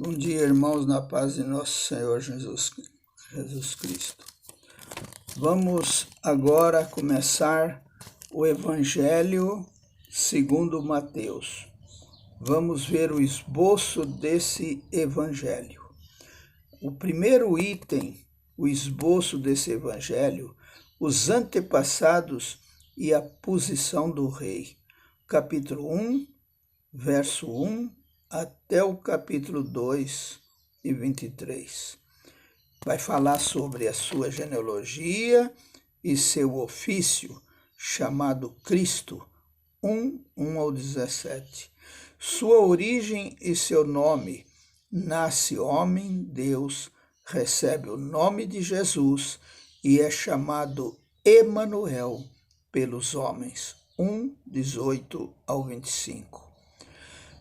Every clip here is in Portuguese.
Bom dia, irmãos, na paz de nosso Senhor Jesus Cristo. Vamos agora começar o Evangelho segundo Mateus. Vamos ver o esboço desse Evangelho. O primeiro item, o esboço desse Evangelho, os antepassados e a posição do rei. Capítulo 1, verso 1 até o capítulo 2 e 23. Vai falar sobre a sua genealogia e seu ofício, chamado Cristo, 1 ao 17. Sua origem e seu nome. Nasce homem, Deus, recebe o nome de Jesus e é chamado Emanuel pelos homens, 18 ao 25.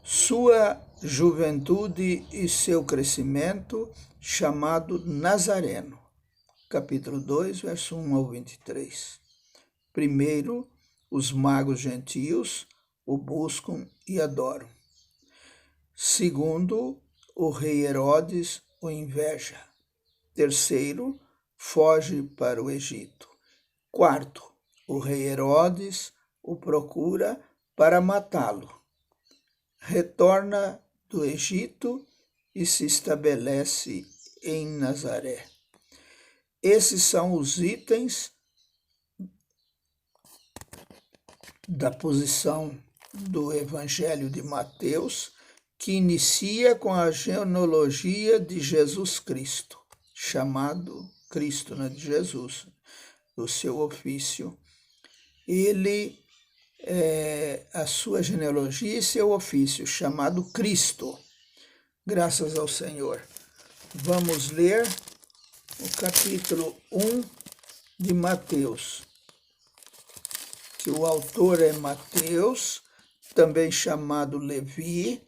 Sua juventude e seu crescimento, chamado Nazareno. Capítulo 2, verso 1 ao 23. Primeiro, os magos gentios o buscam e adoram. Segundo, o rei Herodes o inveja. Terceiro, foge para o Egito. Quarto, o rei Herodes o procura para matá-lo. Retorna do Egito e se estabelece em Nazaré. Esses são os itens da posição do Evangelho de Mateus, que inicia com a genealogia de Jesus Cristo, chamado Cristo, né, de Jesus, o seu ofício. A sua genealogia e seu ofício, chamado Cristo. Graças ao Senhor. Vamos ler o capítulo 1 de Mateus, que o autor é Mateus, também chamado Levi,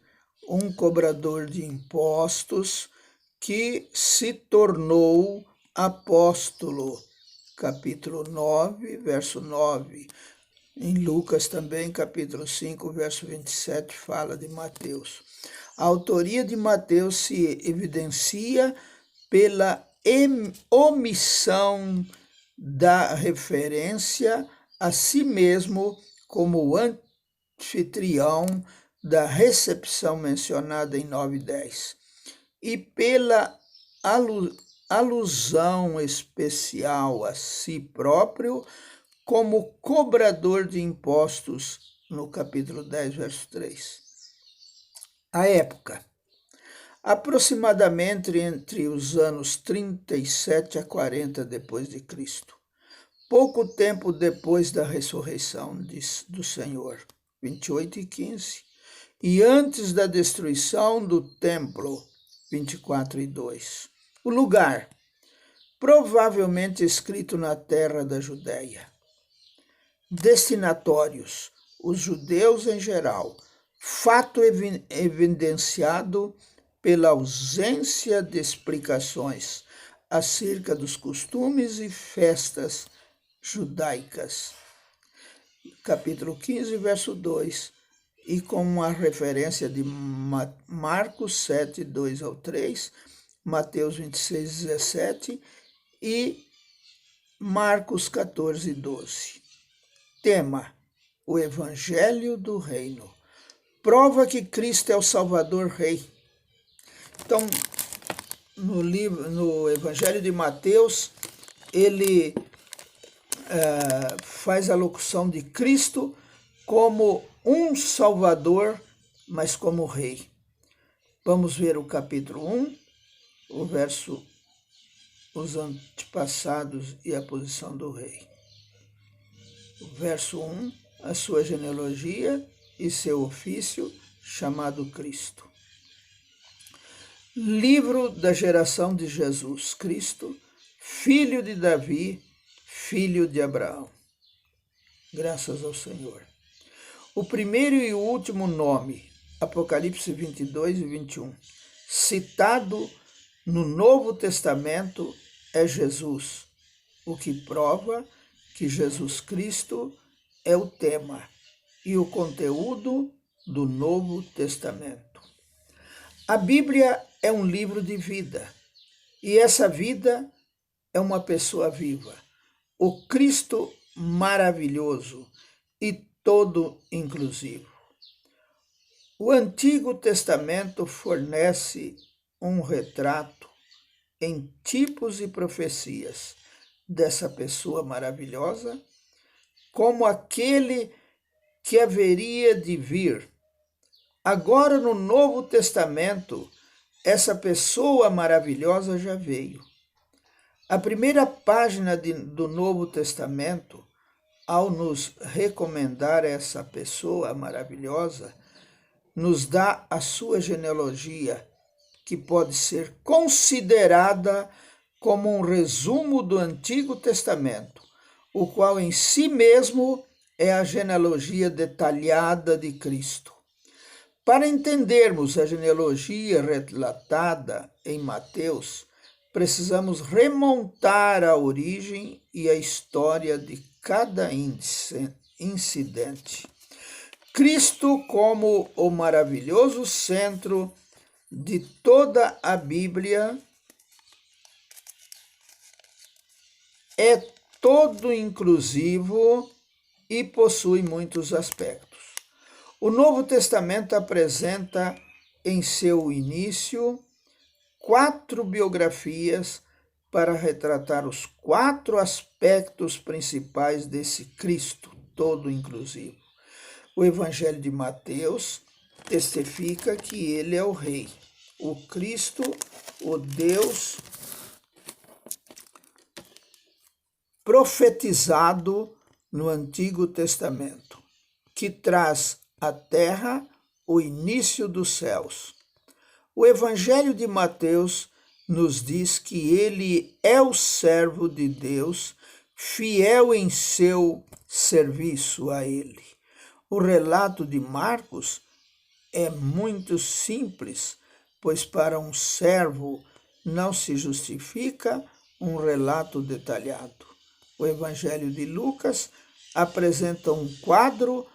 um cobrador de impostos, que se tornou apóstolo. Capítulo 9, verso 9. Em Lucas também, capítulo 5, verso 27, fala de Mateus. A autoria de Mateus se evidencia pela omissão da referência a si mesmo como anfitrião da recepção mencionada em 9:10 e pela alusão especial a si próprio como cobrador de impostos, no capítulo 10, verso 3. A época. Aproximadamente entre os anos 37 a 40 depois de Cristo. Pouco tempo depois da ressurreição do Senhor, 28 e 15. E antes da destruição do templo, 24 e 2. O lugar. Provavelmente escrito na terra da Judéia. Destinatórios, os judeus em geral, fato evidenciado pela ausência de explicações acerca dos costumes e festas judaicas. Capítulo 15, verso 2, e com uma referência de Marcos 7, 2 ao 3, Mateus 26, 17 e Marcos 14, 12. Tema: o Evangelho do Reino. Prova que Cristo é o Salvador Rei. Então, no Evangelho de Mateus, ele faz a locução de Cristo como um Salvador, mas como Rei. Vamos ver o capítulo 1, o verso, os antepassados e a posição do Rei. Verso 1, a sua genealogia e seu ofício, chamado Cristo. Livro da geração de Jesus Cristo, filho de Davi, filho de Abraão. Graças ao Senhor. O primeiro e o último nome, Apocalipse 22 e 21, citado no Novo Testamento, é Jesus, o que prova que Jesus Cristo é o tema e o conteúdo do Novo Testamento. A Bíblia é um livro de vida, e essa vida é uma pessoa viva, o Cristo maravilhoso e todo inclusivo. O Antigo Testamento fornece um retrato em tipos e profecias dessa pessoa maravilhosa, como aquele que haveria de vir. Agora, no Novo Testamento, essa pessoa maravilhosa já veio. A primeira página do Novo Testamento, ao nos recomendar essa pessoa maravilhosa, nos dá a sua genealogia, que pode ser considerada como um resumo do Antigo Testamento, o qual em si mesmo é a genealogia detalhada de Cristo. Para entendermos a genealogia relatada em Mateus, precisamos remontar a origem e a história de cada incidente. Cristo, como o maravilhoso centro de toda a Bíblia, é todo inclusivo e possui muitos aspectos. O Novo Testamento apresenta em seu início 4 biografias para retratar os 4 aspectos principais desse Cristo todo inclusivo. O Evangelho de Mateus testifica que ele é o Rei, o Cristo, o Deus profetizado no Antigo Testamento, que traz à terra o início dos céus. O Evangelho de Mateus nos diz que ele é o servo de Deus, fiel em seu serviço a ele. O relato de Marcos é muito simples, pois para um servo não se justifica um relato detalhado. O Evangelho de Lucas apresenta um quadro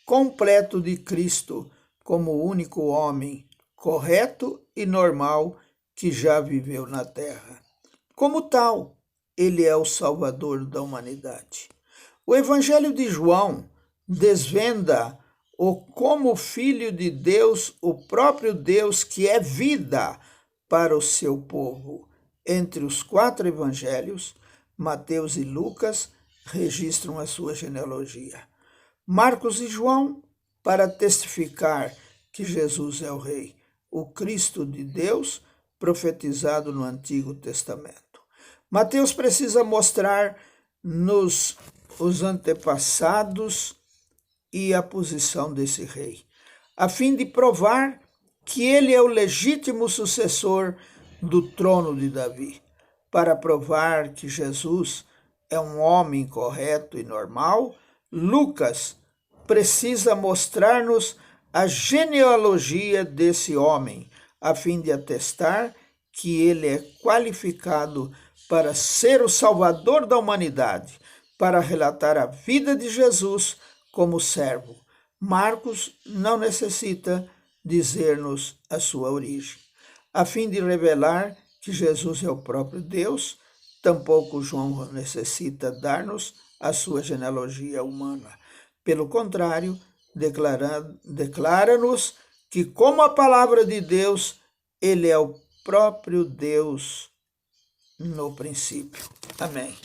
completo de Cristo como o único homem correto e normal que já viveu na terra. Como tal, ele é o Salvador da humanidade. O Evangelho de João desvenda como Filho de Deus, o próprio Deus que é vida para o seu povo. Entre os 4 evangelhos, Mateus e Lucas registram a sua genealogia. Marcos e João, para testificar que Jesus é o Rei, o Cristo de Deus, profetizado no Antigo Testamento. Mateus precisa mostrar-nos os antepassados e a posição desse rei, a fim de provar que ele é o legítimo sucessor do trono de Davi. Para provar que Jesus é um homem correto e normal, Lucas precisa mostrar-nos a genealogia desse homem, a fim de atestar que ele é qualificado para ser o Salvador da humanidade, para relatar a vida de Jesus como servo. Marcos não necessita dizer-nos a sua origem. A fim de revelar que Jesus é o próprio Deus, tampouco João necessita dar-nos a sua genealogia humana. Pelo contrário, declara-nos que, como a palavra de Deus, ele é o próprio Deus no princípio. Amém.